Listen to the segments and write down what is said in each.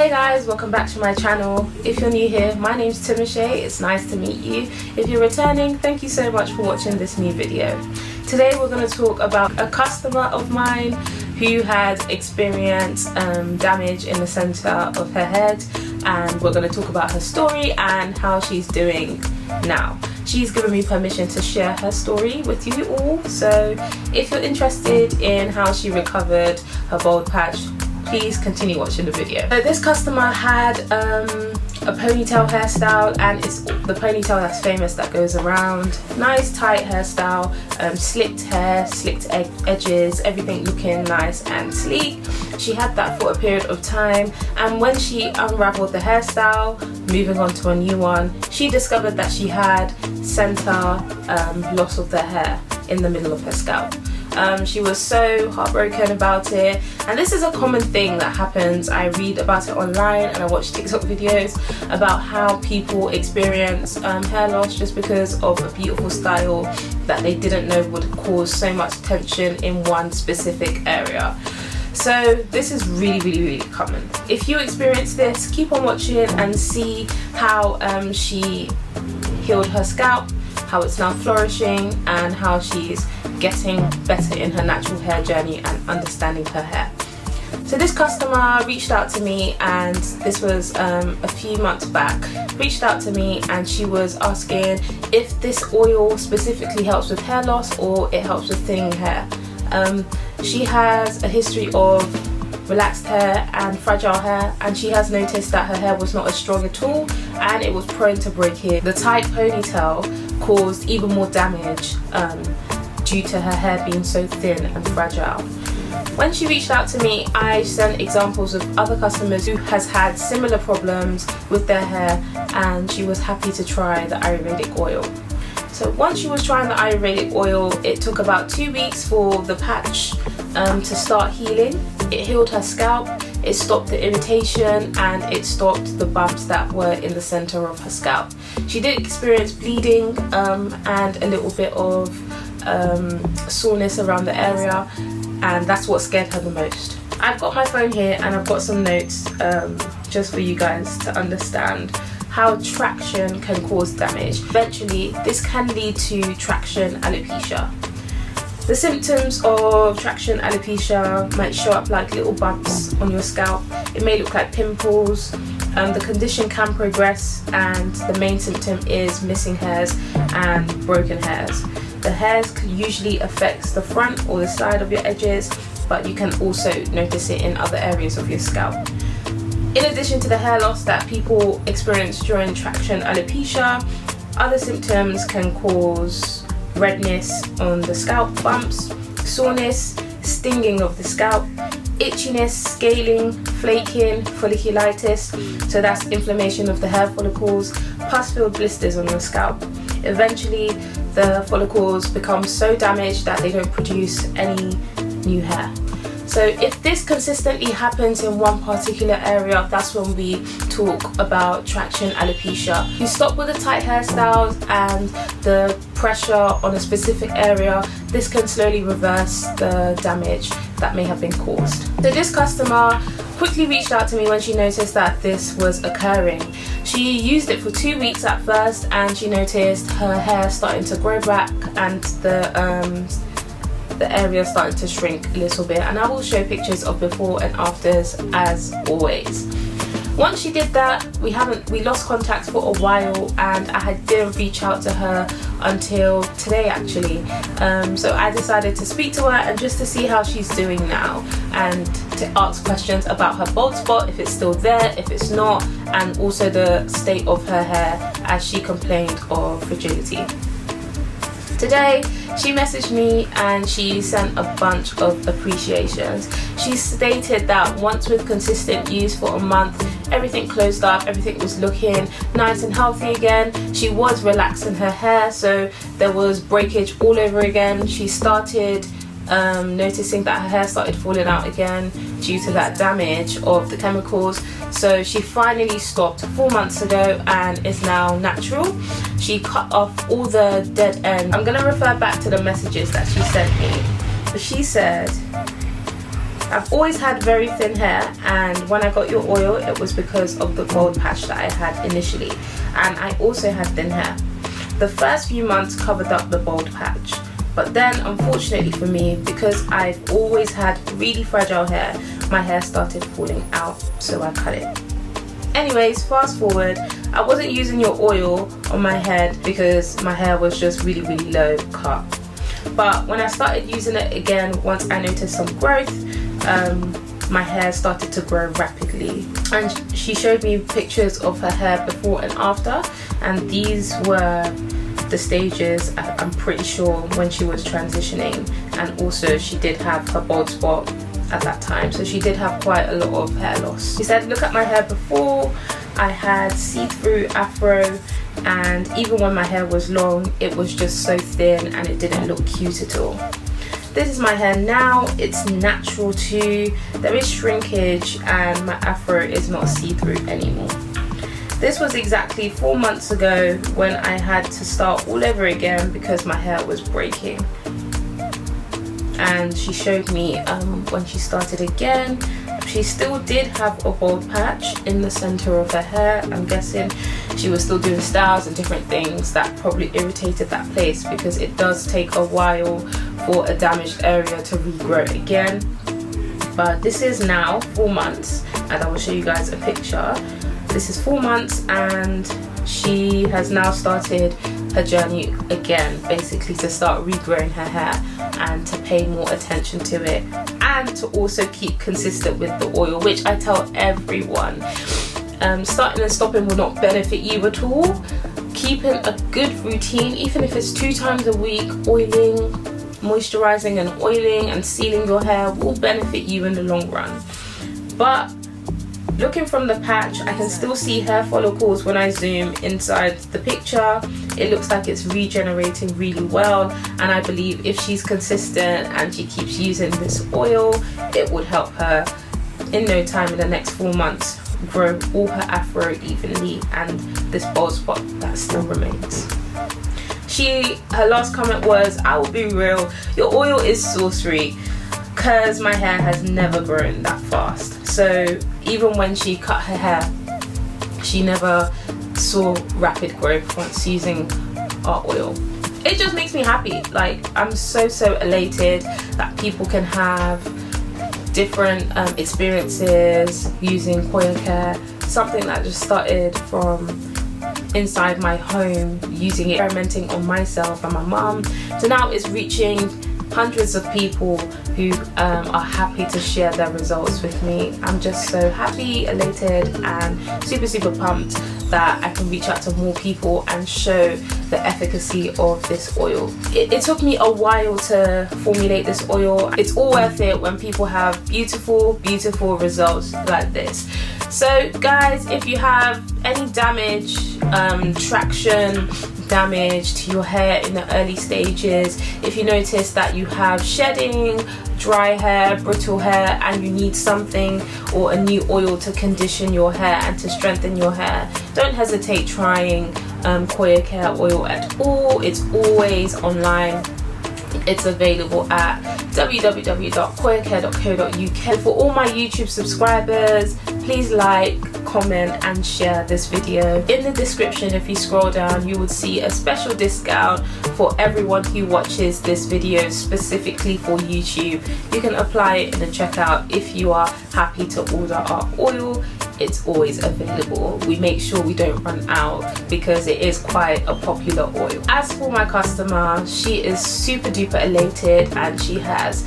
Hey guys, welcome back to my channel. If you're new here, my name's Tunmise. It's nice to meet you. If you're returning, thank you so much for watching this new video. Today we're going to talk about a customer of mine who had experienced damage in the center of her head, and we're going to talk about her story and how she's doing now. She's given me permission to share her story with you all, so if you're interested in how she recovered her bald patch, please continue watching the video. So this customer had a ponytail hairstyle, and it's the ponytail that's famous that goes around. Nice tight hairstyle, slicked hair, slicked edges, everything looking nice and sleek. She had that for a period of time, and when she unraveled the hairstyle, moving on to a new one, she discovered that she had center loss of the hair in the middle of her scalp. She was so heartbroken about it, and this is a common thing that happens. I read about it online and I watch TikTok videos about how people experience hair loss just because of a beautiful style that they didn't know would cause so much tension in one specific area. So this is really common. If you experience this, keep on watching and see how she healed her scalp, how it's now flourishing, and how she's getting better in her natural hair journey and understanding her hair. So this customer reached out to me, and this was a few months back, reached out to me and she was asking if this oil specifically helps with hair loss or it helps with thinning hair. She has a history of relaxed hair and fragile hair, and she has noticed that her hair was not as strong at all and it was prone to breaking. The tight ponytail caused even more damage due to her hair being so thin and fragile. When she reached out to me, I sent examples of other customers who has had similar problems with their hair, and she was happy to try the Ayurvedic oil. So once she was trying the Ayurvedic oil, it took about 2 weeks for the patch to start healing. It healed her scalp, it stopped the irritation, and it stopped the bumps that were in the center of her scalp. She did experience bleeding and a little bit of soreness around the area, and that's what scared her the most. I've got my phone here and I've got some notes just for you guys to understand how traction can cause damage. Eventually, this can lead to traction alopecia. The symptoms of traction alopecia might show up like little bumps on your scalp. It may look like pimples. The condition can progress, and the main symptom is missing hairs and broken hairs. The hairs usually affects the front or the side of your edges, but you can also notice it in other areas of your scalp. In addition to the hair loss that people experience during traction alopecia, other symptoms can cause redness on the scalp, bumps, soreness, stinging of the scalp, itchiness, scaling, flaking, folliculitis, so that's inflammation of the hair follicles, pus-filled blisters on your scalp. Eventually, the follicles become so damaged that they don't produce any new hair. So if this consistently happens in one particular area, that's when we talk about traction alopecia. You stop with the tight hairstyles and the pressure on a specific area, this can slowly reverse the damage that may have been caused. So this customer quickly reached out to me when she noticed that this was occurring. She used it for 2 weeks at first, and she noticed her hair starting to grow back and the area started to shrink a little bit, and I will show pictures of before and afters as always. Once she did that, we lost contact for a while, and I didn't reach out to her until today actually. So I decided to speak to her and just to see how she's doing now, and to ask questions about her bald spot, if it's still there, if it's not, and also the state of her hair as she complained of fragility. Today, she messaged me and she sent a bunch of appreciations. She stated that once with consistent use for a month, everything closed up, everything was looking nice and healthy again. She was relaxing her hair, so there was breakage all over again. She started noticing that her hair started falling out again due to that damage of the chemicals. So she finally stopped 4 months ago and is now natural. She cut off all the dead end. I'm going to refer back to the messages that she sent me. But she said, I've always had very thin hair, and when I got your oil it was because of the bald patch that I had initially, and I also had thin hair. The first few months covered up the bald patch, but then unfortunately for me, because I've always had really fragile hair, my hair started falling out, so I cut it. Anyways, fast forward, I wasn't using your oil on my head because my hair was just really low cut. But when I started using it again, once I noticed some growth, my hair started to grow rapidly. And she showed me pictures of her hair before and after, and these were the stages, I'm pretty sure, when she was transitioning. And also she did have her bald spot at that time, so she did have quite a lot of hair loss. She said, look at my hair before. I had see-through afro, and even when my hair was long, it was just so thin and it didn't look cute at all. This is my hair now. It's natural too. There is shrinkage and my afro is not see-through anymore. This was exactly 4 months ago when I had to start all over again because my hair was breaking. And she showed me when she started again, she still did have a bald patch in the center of her hair. I'm guessing she was still doing styles and different things that probably irritated that place, because it does take a while for a damaged area to regrow again. But this is now 4 months, and I will show you guys a picture. This is 4 months, and she has now started her journey again, basically to start regrowing her hair and to pay more attention to it, and to also keep consistent with the oil, which I tell everyone. Starting and stopping will not benefit you at all. Keeping a good routine, even if it's 2 times a week, oiling, moisturizing and oiling and sealing your hair, will benefit you in the long run. But looking from the patch, I can still see hair follicles when I zoom inside the picture. It looks like it's regenerating really well, and I believe if she's consistent and she keeps using this oil, it would help her in no time, in the next 4 months, grow all her afro evenly and this bald spot that still remains. Her last comment was, I will be real, your oil is sorcery, because my hair has never grown that fast. So even when she cut her hair, she never saw rapid growth once using our oil. It just makes me happy. Like, I'm so elated that people can have different experiences using KOREDE, something that just started from inside my home, using it, experimenting on myself and my mum, so now it's reaching hundreds of people who are happy to share their results with me. I'm just so happy, elated, and super pumped that I can reach out to more people and show the efficacy of this oil. It took me a while to formulate this oil. It's all worth it when people have beautiful results like this. So guys, if you have any damage, traction damage to your hair in the early stages, if you notice that you have shedding, dry hair, brittle hair, and you need something or a new oil to condition your hair and to strengthen your hair, don't hesitate trying KOREDE oil at all. It's always online. It's available at www.korede.co.uk. For all my YouTube subscribers, please like, comment and share this video. In the description, if you scroll down, you would see a special discount for everyone who watches this video specifically for YouTube. You can apply it in the checkout if you are happy to order our oil. It's always available. We make sure we don't run out because it is quite a popular oil. As for my customer, she is super duper elated, and she has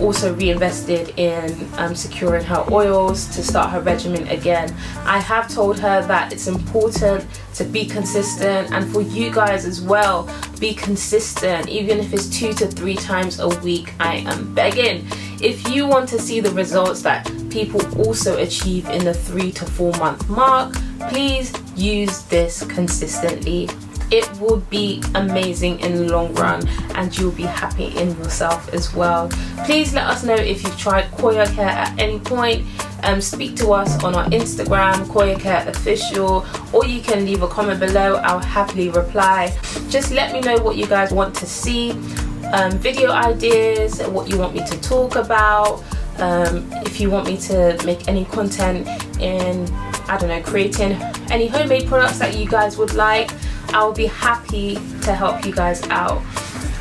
also reinvested in securing her oils to start her regimen again. I have told her that it's important to be consistent, and for you guys as well, be consistent. Even if it's 2 to 3 times a week, I am begging. If you want to see the results that people also achieve in the 3 to 4 month mark, please use this consistently. It will be amazing in the long run, and you'll be happy in yourself as well. Please let us know if you've tried KOREDE at any point. Speak to us on our Instagram, KOREDE Official, or you can leave a comment below. I'll happily reply. Just let me know what you guys want to see, video ideas, what you want me to talk about, If you want me to make any content in, I don't know, creating any homemade products that you guys would like, I will be happy to help you guys out.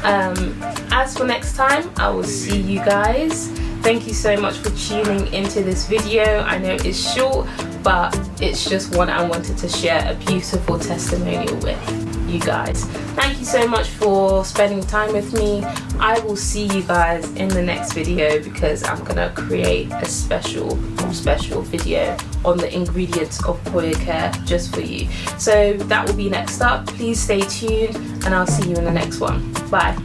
As for next time, I will see you guys. Thank you so much for tuning into this video. I know it's short, but it's just one I wanted to share a beautiful testimonial with you guys. Thank you so much for spending time with me. I will see you guys in the next video because I'm gonna create a special video on the ingredients of KOREDE just for you. So that will be next up. Please stay tuned and I'll see you in the next one. Bye.